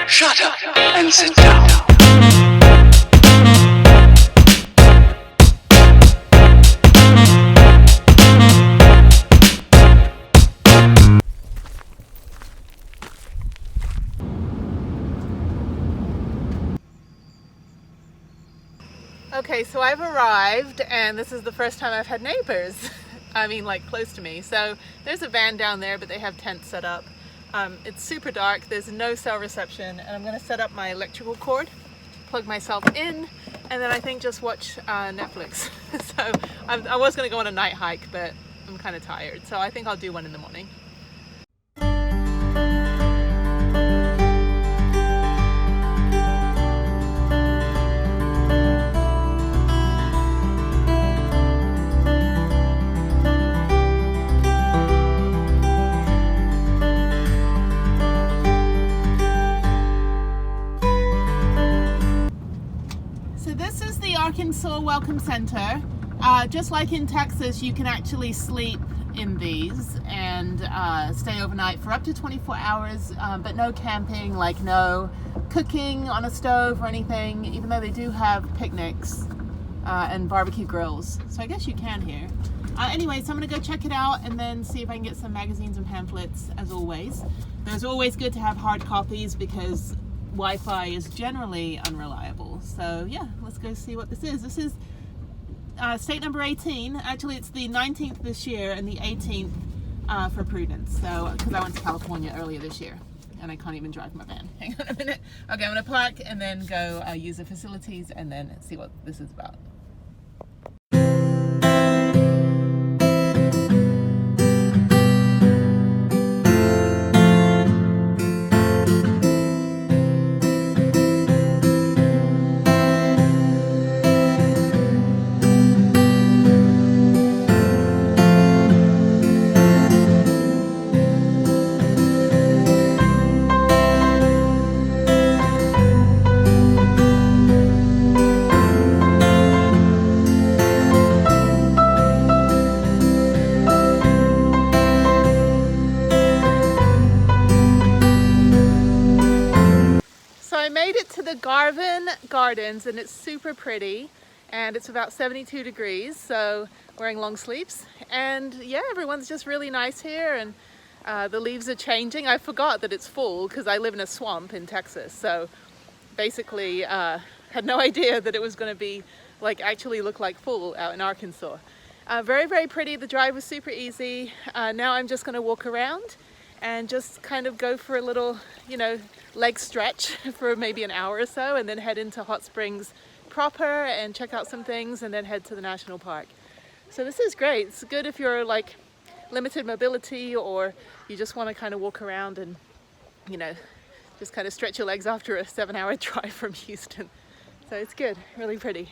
Shut up and sit down. Okay, so I've arrived and this is the first time I've had neighbors. I mean, like close to me. So there's a van down there, but they have tents set up. It's super dark, there's no cell reception, and I'm gonna set up my electrical cord, plug myself in, and then I think just watch Netflix. So I was gonna go on a night hike, but I'm kind of tired. So I think I'll do one in the morning. Arkansas Welcome Center. Just like in Texas, you can actually sleep in these and stay overnight for up to 24 hours, but no camping, like no cooking on a stove or anything, even though they do have picnics and barbecue grills. So I guess you can here. Anyway, so I'm gonna go check it out and then see if I can get some magazines and pamphlets, as always. It's always good to have hard copies because Wi-Fi is generally unreliable. So yeah, let's go see what this is. This is state number 18. Actually, it's the 19th this year and the 18th for Prudence. So, because I went to California earlier this year and I can't even drive my van. Hang on a minute. Okay, I'm gonna park and then go use the facilities and then see what this is about. The Garvin Gardens, and it's super pretty and it's about 72 degrees, so wearing long sleeves, and yeah, everyone's just really nice here, and the leaves are changing. I forgot that it's fall because I live in a swamp in Texas, so basically had no idea that it was going to be like actually look like fall out in Arkansas. Very, very pretty. The drive was super easy. Now I'm just going to walk around and just kind of go for a little, you know, leg stretch for maybe an hour or so, and then head into Hot Springs proper and check out some things, and then head to the national park. So this is great. It's good if you're like limited mobility or you just want to kind of walk around and, you know, just kind of stretch your legs after a 7-hour drive from Houston. So it's good, really pretty.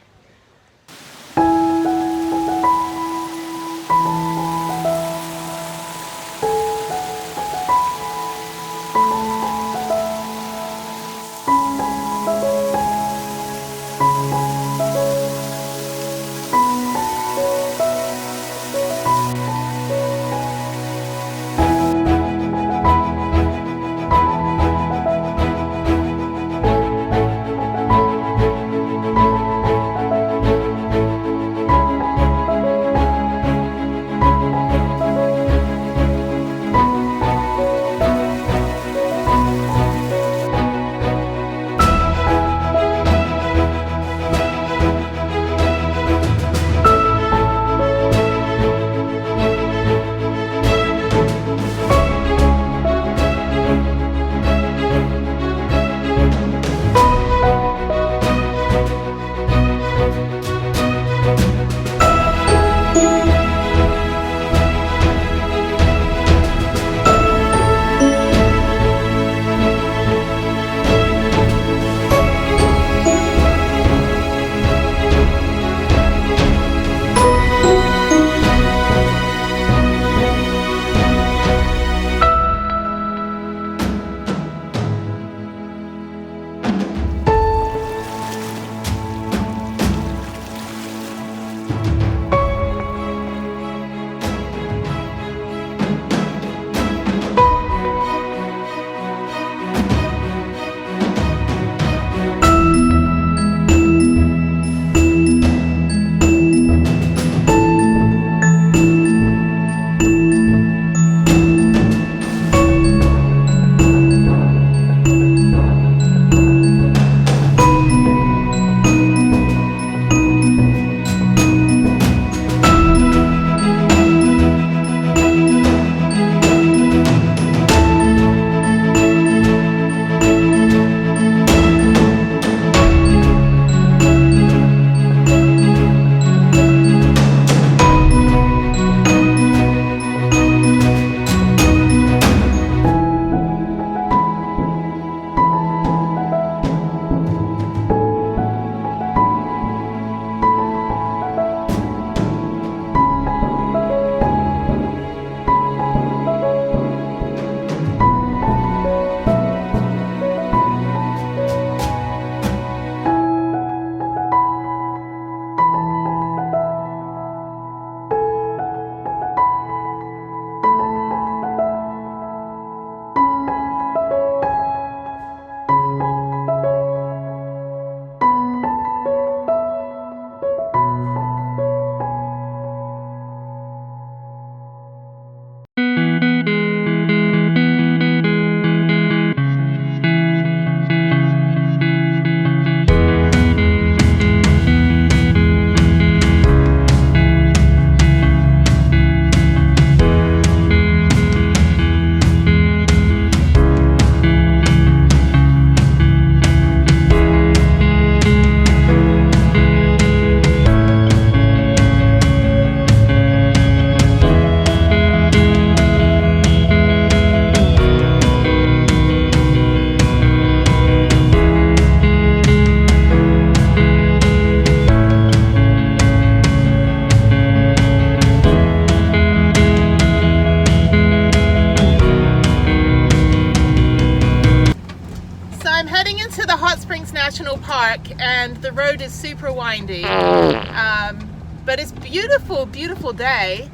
heading into the Hot Springs National Park, and the road is super windy, but it's beautiful, beautiful day.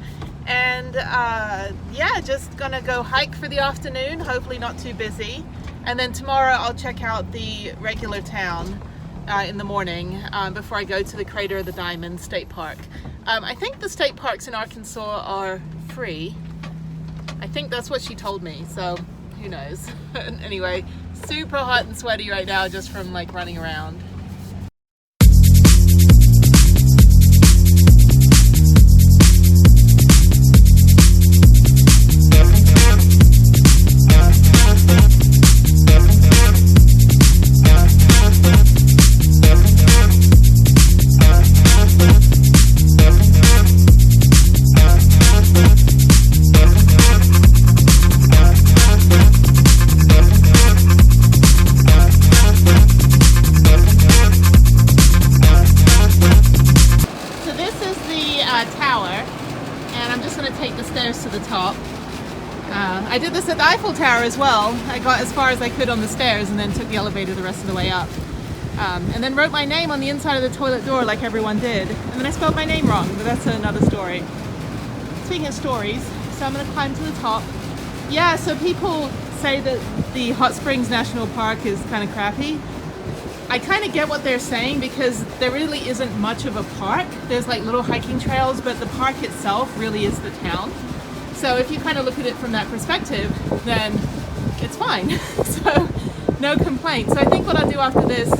And yeah, just gonna go hike for the afternoon, hopefully not too busy, and then tomorrow I'll check out the regular town in the morning before I go to the Crater of the Diamond State Park. I think the state parks in Arkansas are free. I think that's what she told me, so who knows. Anyway, super hot and sweaty right now just from like running around. To the top. I did this at the Eiffel Tower as well. I got as far as I could on the stairs and then took the elevator the rest of the way up. And then wrote my name on the inside of the toilet door like everyone did. And then I spelled my name wrong, but that's another story. Speaking of stories, so I'm going to climb to the top. Yeah, so people say that the Hot Springs National Park is kind of crappy. I kind of get what they're saying because there really isn't much of a park. There's like little hiking trails, but the park itself really is the town. So if you kind of look at it from that perspective, then it's fine. So no complaints. So I think what I'll do after this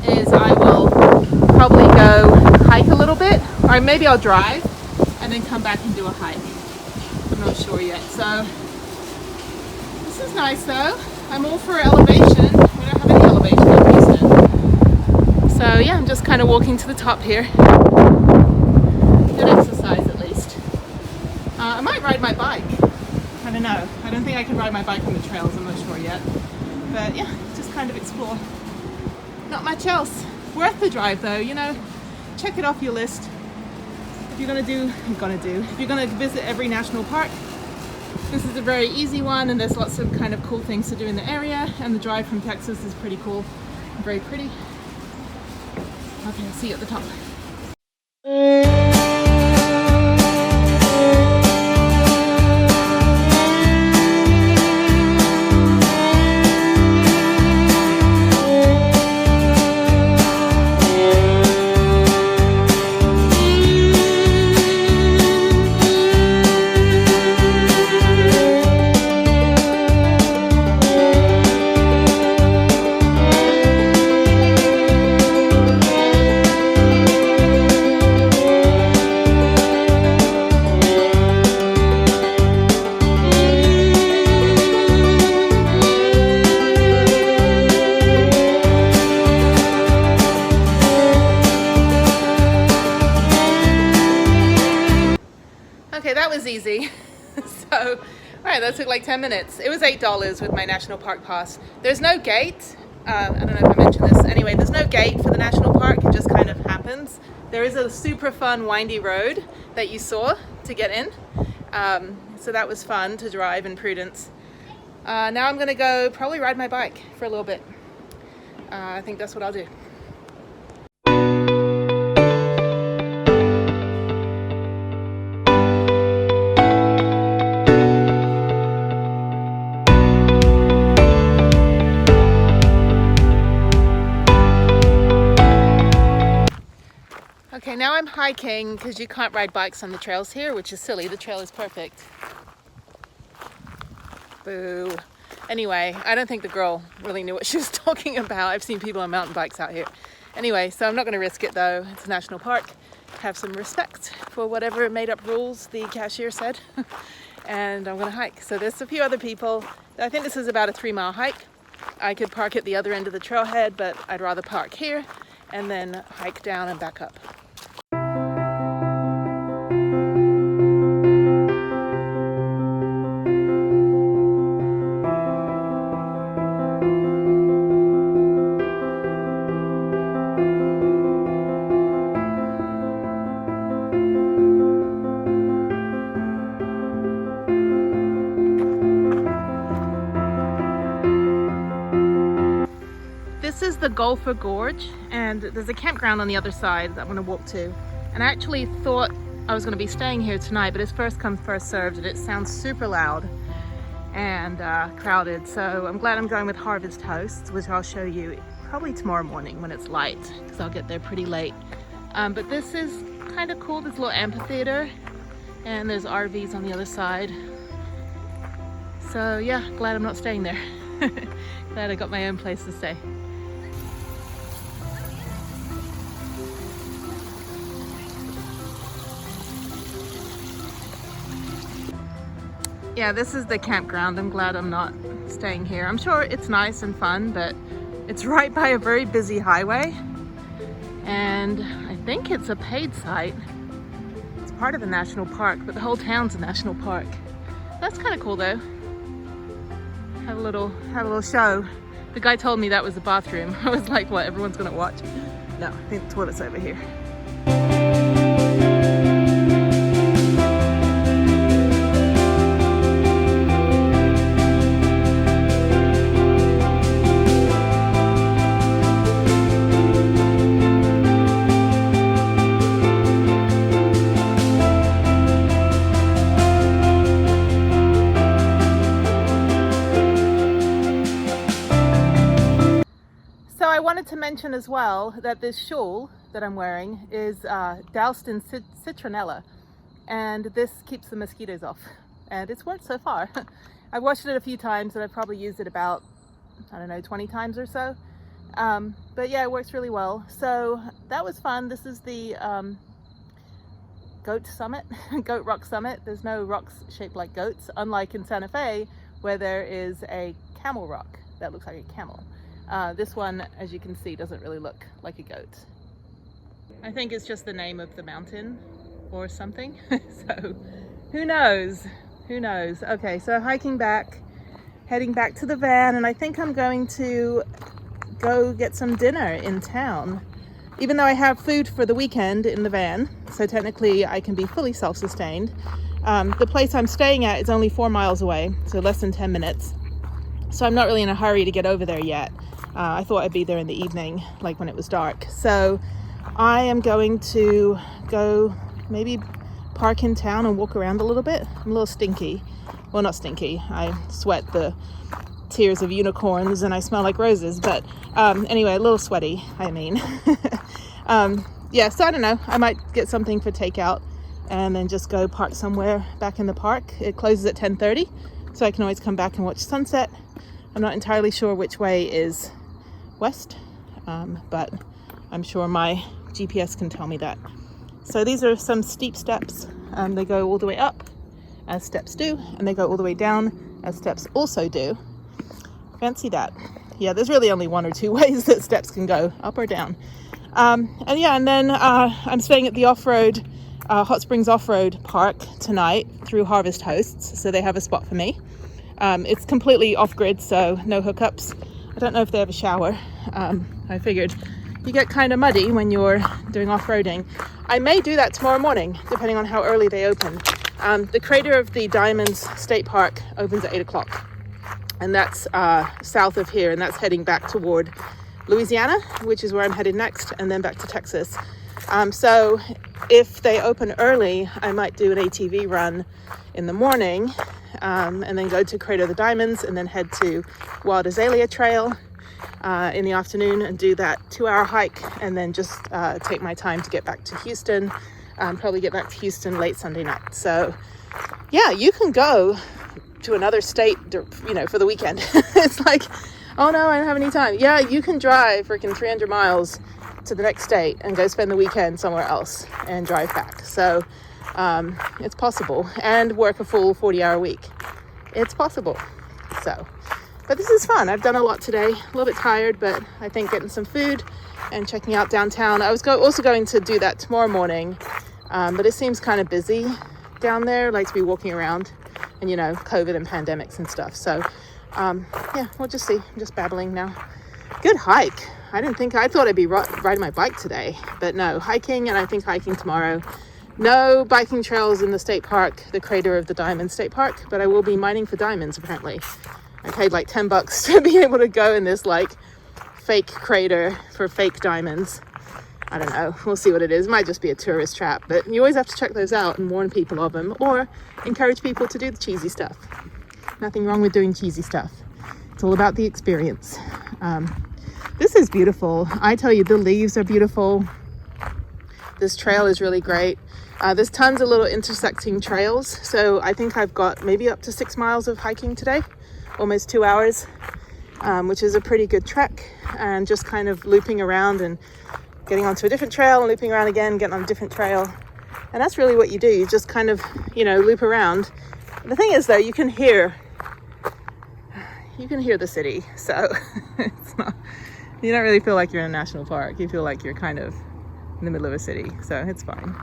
is I will probably go hike a little bit, or maybe I'll drive and then come back and do a hike. I'm not sure yet. So this is nice though. I'm all for elevation. We don't have any elevation in Houston. So yeah, I'm just kind of walking to the top here. Good exercise at least. I might ride my bike. I don't know. I don't think I can ride my bike on the trails, I'm not sure yet. But yeah, just kind of explore. Not much else. Worth the drive though, you know. Check it off your list. If you're if you're gonna visit every national park, this is a very easy one, and there's lots of kind of cool things to do in the area, and the drive from Texas is pretty cool and very pretty. Okay, I'll see you at the top. Okay, that was easy. So, alright, that took like 10 minutes. It was $8 with my National Park pass. There's no gate. I don't know if I mentioned this. Anyway, there's no gate for the National Park. It just kind of happens. There is a super fun windy road that you saw to get in. So that was fun to drive in Prudence. Now I'm going to go probably ride my bike for a little bit. I think that's what I'll do. Okay, now I'm hiking because you can't ride bikes on the trails here, which is silly. The trail is perfect. Boo. Anyway, I don't think the girl really knew what she was talking about. I've seen people on mountain bikes out here. Anyway, so I'm not going to risk it though. It's a national park. Have some respect for whatever made up rules the cashier said. And I'm going to hike. So there's a few other people. I think this is about a 3-mile hike. I could park at the other end of the trailhead, but I'd rather park here and then hike down and back up. this is the Gopher Gorge, and there's a campground on the other side that I'm going to walk to. And I actually thought I was going to be staying here tonight, but it's first come, first served, and it sounds super loud and crowded. So I'm glad I'm going with Harvest Hosts, which I'll show you probably tomorrow morning when it's light, because I'll get there pretty late. But this is kind of cool, this little amphitheater, and there's RVs on the other side. So yeah, glad I'm not staying there. Glad I got my own place to stay. Yeah, this is the campground. I'm glad I'm not staying here. I'm sure it's nice and fun, but it's right by a very busy highway. And I think it's a paid site. It's part of a national park, but the whole town's a national park. That's kind of cool though. Have a little show. The guy told me that was the bathroom. I was like, what, everyone's gonna watch? No, I think the toilet's over here. I wanted to mention as well that this shawl that I'm wearing is doused in citronella, and this keeps the mosquitoes off, and it's worked so far. I've washed it a few times and I've probably used it about, I don't know, 20 times or so, but yeah, it works really well. So that was fun. This is the goat summit, goat rock summit. There's no rocks shaped like goats, unlike in Santa Fe where there is a camel rock that looks like a camel. This one, as you can see, doesn't really look like a goat. I think it's just the name of the mountain or something. So who knows? Who knows? Okay, so hiking back, heading back to the van, and I think I'm going to go get some dinner in town. Even though I have food for the weekend in the van, so technically I can be fully self-sustained. The place I'm staying at is only 4 miles away, so less than 10 minutes. So I'm not really in a hurry to get over there yet. I thought I'd be there in the evening, like when it was dark. So I am going to go maybe park in town and walk around a little bit. I'm a little stinky. Well, not stinky. I sweat the tears of unicorns and I smell like roses. But anyway, a little sweaty, I mean. Yeah, so I don't know. I might get something for takeout and then just go park somewhere back in the park. It closes at 10:30, so I can always come back and watch sunset. I'm not entirely sure which way is west, but I'm sure my GPS can tell me that. So these are some steep steps. They go all the way up, as steps do, and they go all the way down, as steps also do. Fancy that. Yeah, there's really only 1 or 2 ways that steps can go, up or down. And then I'm staying at the off-road, Hot Springs Off-Road Park tonight through Harvest Hosts, so they have a spot for me. It's completely off-grid, so no hookups. I don't know if they have a shower. I figured you get kind of muddy when you're doing off-roading. I may do that tomorrow morning, depending on how early they open. The CRATER of the Diamonds State Park opens at 8 o'clock. And that's south of here, and that's heading back toward Louisiana, which is where I'm headed next, and then back to Texas. So if they open early, I might do an ATV run in the morning, and then go to CRATER of the Diamonds, and then head to Wild Azalea Trail in the afternoon and do that 2-hour hike, and then just take my time to get back to Houston. Probably get back to Houston late Sunday night. So yeah, you can go to another state, for the weekend. It's like, oh no, I don't have any time. Yeah, you can drive freaking 300 miles to the next state and go spend the weekend somewhere else and drive back. So it's possible, and work a full 40-hour week. It's possible. So, but this is fun. I've done a lot today. A little bit tired, but I think getting some food and checking out downtown. I was also going to do that tomorrow morning, but it seems kind of busy down there. I like to be walking around, and COVID and pandemics and stuff. So yeah, we'll just see. I'm just babbling now. Good hike. I thought I'd be riding my bike today, but no, hiking, and I think hiking tomorrow. No biking trails in the state park, the CRATER of the Diamond State Park, but I will be mining for diamonds apparently. I paid like $10 to be able to go in this like fake crater for fake diamonds. I don't know, we'll see what it is. It might just be a tourist trap, but you always have to check those out and warn people of them, or encourage people to do the cheesy stuff. Nothing wrong with doing cheesy stuff. It's all about the experience. This is beautiful. I tell you, the leaves are beautiful. This trail is really great. There's tons of little intersecting trails. So I think I've got maybe up to 6 miles of hiking today, almost 2 hours, which is a pretty good trek, and just kind of looping around and getting onto a different trail and looping around again, getting on a different trail. And that's really what you do. You just kind of, loop around. The thing is though, you can hear the city. So it's not, you don't really feel like you're in a national park. You feel like you're kind of in the middle of a city. So it's fine.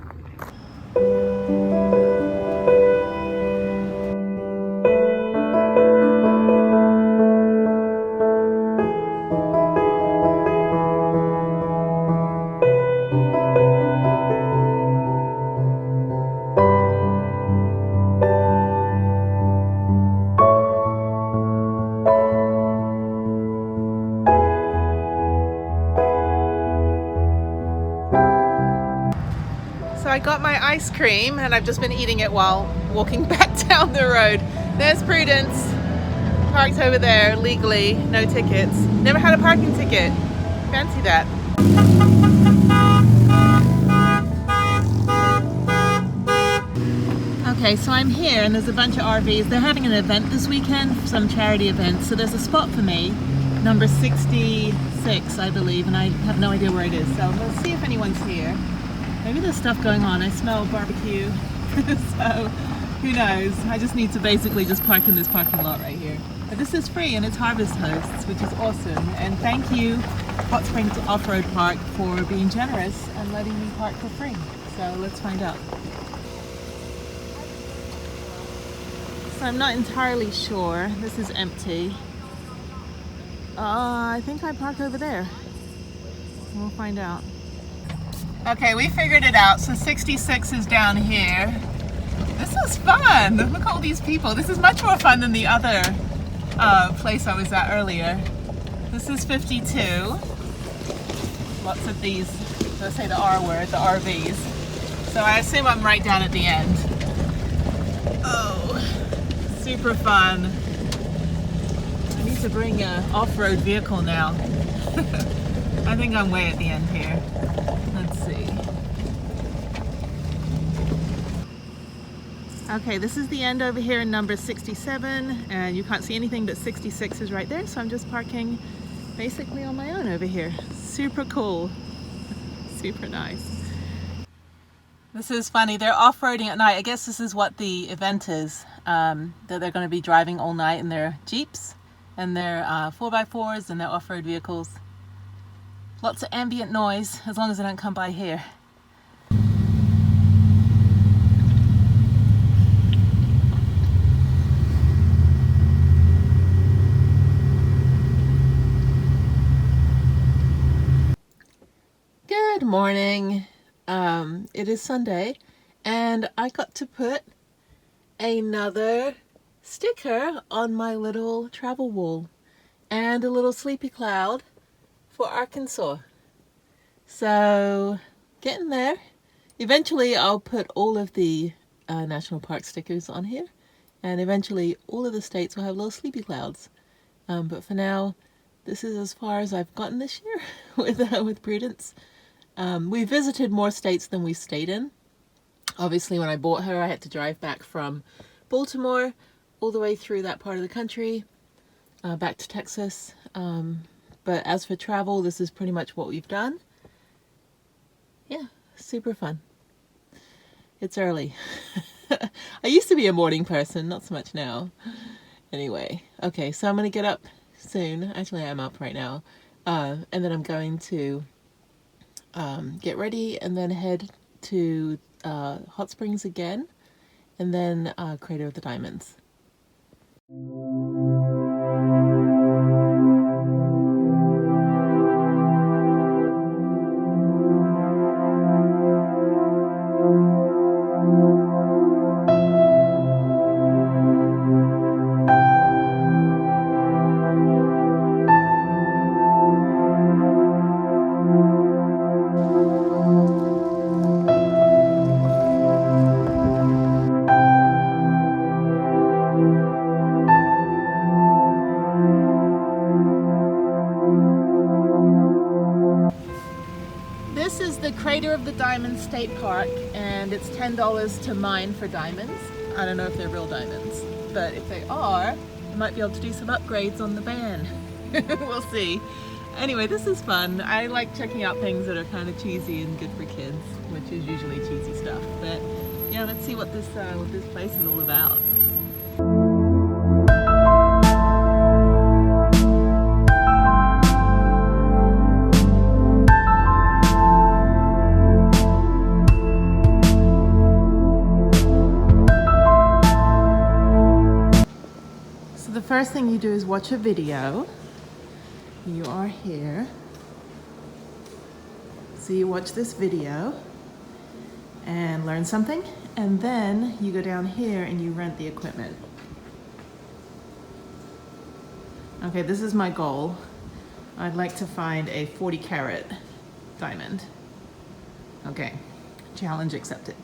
I got my ice cream and I've just been eating it while walking back down the road. There's Prudence, parked over there legally, no tickets. Never had a parking ticket. Fancy that. Okay, so I'm here and there's a bunch of RVs. They're having an event this weekend, some charity event. So there's a spot for me, number 66, I believe, and I have no idea where it is. So let's see if anyone's here. Maybe there's stuff going on. I smell barbecue. So who knows? I just need to basically just park in this parking lot right here. But this is free and it's Harvest Hosts, which is awesome. And thank you, Hot Springs Off-Road Park, for being generous and letting me park for free. So let's find out. So I'm not entirely sure. This is empty. I think I park over there. We'll find out. Okay, we figured it out. So 66 is down here. This is fun. Look at all these people. This is much more fun than the other place I was at earlier. This is 52. Lots of these, let's say the R word, the RVs. So I assume I'm right down at the end. Oh, super fun. I need to bring an off-road vehicle now. I think I'm way at the end here. Let's see. Okay, this is the end over here in number 67, and you can't see anything but 66 is right there, so I'm just parking basically on my own over here. Super cool. Super nice. This is funny, they're off-roading at night. I guess this is what the event is, that they're going to be driving all night in their Jeeps and their 4x4s and their off-road vehicles. Lots of ambient noise, as long as they don't come by here. Good morning. It is Sunday, and I got to put another sticker on my little travel wall, and a little sleepy cloud for Arkansas. So getting there. Eventually I'll put all of the national park stickers on here, and eventually all of the states will have little sleepy clouds. But for now, this is as far as I've gotten this year with Prudence. We visited more states than we stayed in. Obviously when I bought her, I had to drive back from Baltimore all the way through that part of the country, back to Texas. But as for travel, this is pretty much what we've done. Yeah, super fun. It's early. I used to be a morning person, not so much now. Anyway, okay, so I'm going to get up soon. Actually, I'm up right now. And then I'm going to get ready and then head to Hot Springs again. And then Crater of the Diamonds. this is the Crater of the Diamonds State Park, and it's $10 to mine for diamonds. I don't know if they're real diamonds, but if they are, I might be able to do some upgrades on the van. We'll see. Anyway, this is fun. I like checking out things that are kind of cheesy and good for kids, which is usually cheesy stuff. But yeah, let's see what this place is all about. So the first thing you do is watch a video. You are here. So you watch this video and learn something, and then you go down here and you rent the equipment. Okay, this is my goal. I'd like to find a 40 carat diamond. Okay, challenge accepted.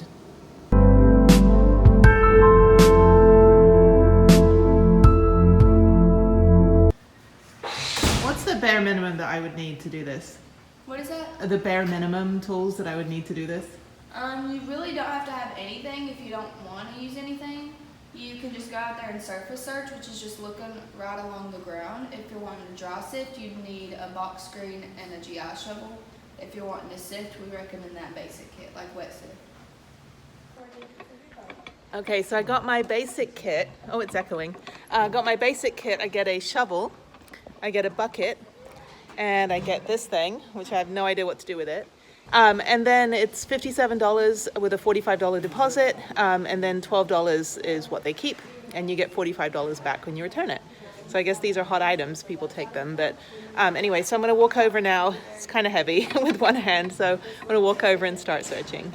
Bare minimum that I would need to do this? What is that? The bare minimum tools that I would need to do this? You really don't have to have anything if you don't want to use anything. You can just go out there and surface search, which is just looking right along the ground. If you're wanting to dry sift, you'd need a box screen and a GI shovel. If you're wanting to sift, we recommend that basic kit, like wet sift. Okay, so I got my basic kit. Oh, it's echoing. Got my basic kit. I get a shovel, I get a bucket, and I get this thing, which I have no idea what to do with it. And then it's $57 with a $45 deposit, and then $12 is what they keep, and you get $45 back when you return it. So I guess these are hot items, people take them. But anyway, so I'm gonna walk over now. It's kind of heavy with one hand, so I'm gonna walk over and start searching.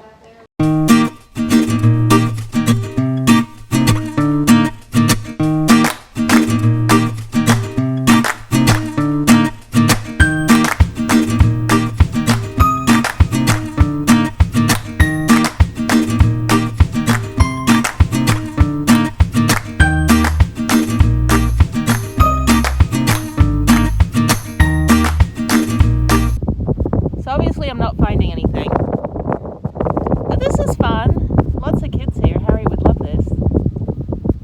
I'm not finding anything, but this is fun. Lots of kids here. Harriette would love this.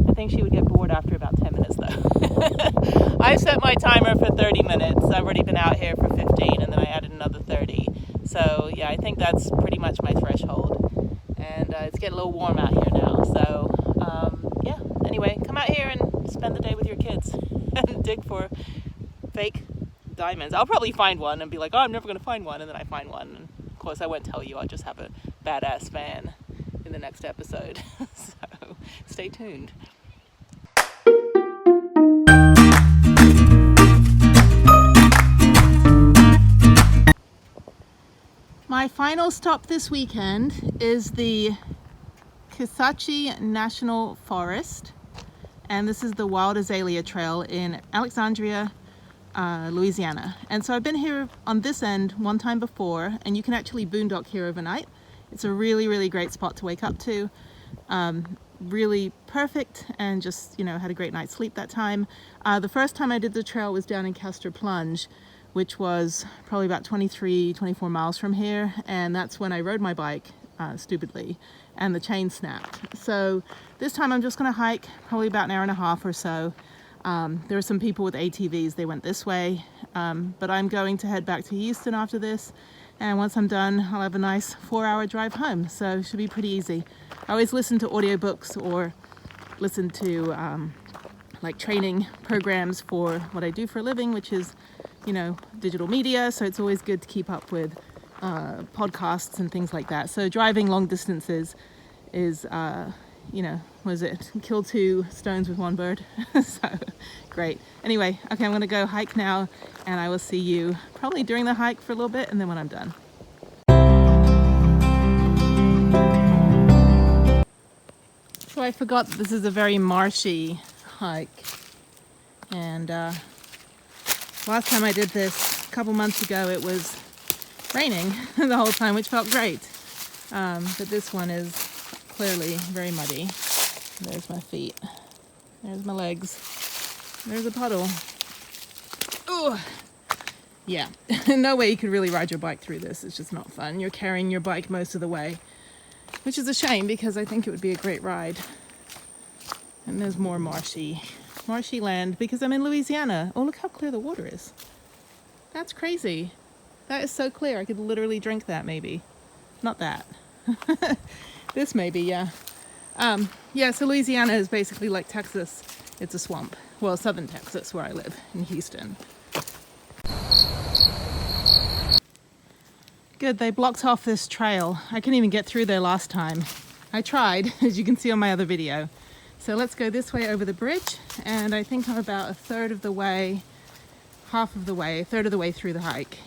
I think she would get bored after about 10 minutes though. I set my timer for 30 minutes. I've already been out here for 15, and then I added another 30. So yeah, I think that's pretty much my threshold. And it's getting a little warm out here now. So yeah, anyway, come out here and spend the day with your kids and dig for fake diamonds. I'll probably find one and be like, oh, I'm never going to find one, and then I find one. And of course, I won't tell you. I'll just have a badass fan in the next episode. So stay tuned. My final stop this weekend is the Kisatchie National Forest, and this is the Wild Azalea Trail in Alexandria, Louisiana. And so I've been here on this end one time before, and you can actually boondock here overnight. It's a really, really great spot to wake up to. Really perfect, and just, you know, had a great night's sleep that time. The first time I did the trail was down in Castor Plunge, which was probably about 24 miles from here, and that's when I rode my bike stupidly and the chain snapped. So this time I'm just going to hike probably about an hour and a half or so. There are some people with ATVs, they went this way, but I'm going to head back to Houston after this, and once I'm done I'll have a nice 4-hour drive home, so it should be pretty easy. I always listen to audiobooks or listen to like training programs for what I do for a living, which is, you know, digital media, so it's always good to keep up with podcasts and things like that. So driving long distances is you know, was it kill 2 stones with 1 bird? So great. Anyway, okay, I'm gonna go hike now, and I will see you probably during the hike for a little bit, and then when I'm done. So I forgot this is a very marshy hike, and last time I did this a couple months ago it was raining the whole time, which felt great, but this one is clearly very muddy. There's my feet, there's my legs, there's a puddle. Ooh. yeah, no way you could really ride your bike through this. It's just not fun. You're carrying your bike most of the way, which is a shame because I think it would be a great ride. And there's more marshy land because I'm in Louisiana. Oh, look how clear the water is. That's crazy. That is so clear. I could literally drink that maybe. Not that. This maybe, yeah. Yeah, so Louisiana is basically like Texas. It's a swamp. Well, southern Texas where I live in Houston. Good, they blocked off this trail. I couldn't even get through there last time. I tried, as you can see on my other video. So let's go this way over the bridge, and I think I'm about a third of the way through the hike.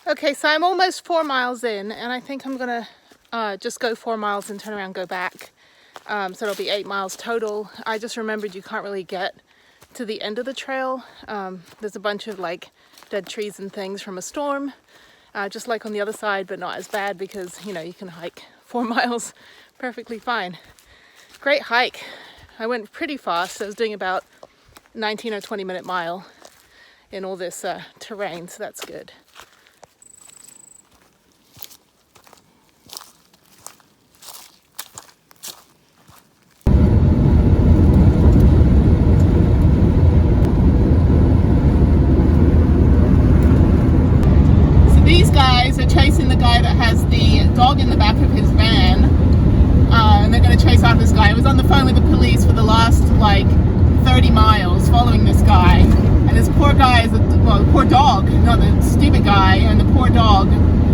Okay, so I'm almost 4 miles in, and I think I'm gonna just go 4 miles and turn around and go back. So it'll be 8 miles total. I just remembered you can't really get to the end of the trail. There's a bunch of like dead trees and things from a storm, just like on the other side, but not as bad because, you know, you can hike 4 miles perfectly fine. Great hike. I went pretty fast. I was doing about 19 or 20 minute mile in all this terrain, so that's good. Chasing the guy that has the dog in the back of his van, and they're going to chase after this guy. I was on the phone with the police for the last like 30 miles following this guy, and this poor guy is the poor dog, not the stupid guy, and the poor dog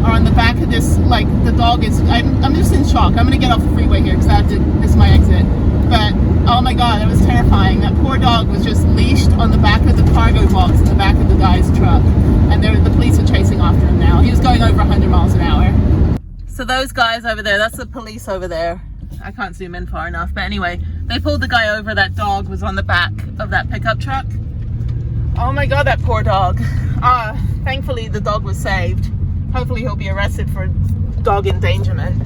are on the back of this. Like the dog is, I'm just in shock. I'm going to get off the freeway here because this is my exit, but oh my god, that was terrifying. That poor dog was just leashed on the back of the cargo box in the back of the guy's truck, and the police are chasing after him now. He was going over 100 miles an hour. So those guys over there, that's the police over there. I can't zoom in far enough, but anyway, they pulled the guy over. That dog was on the back of that pickup truck. Oh my god, that poor dog. Thankfully the dog was saved. Hopefully he'll be arrested for dog endangerment.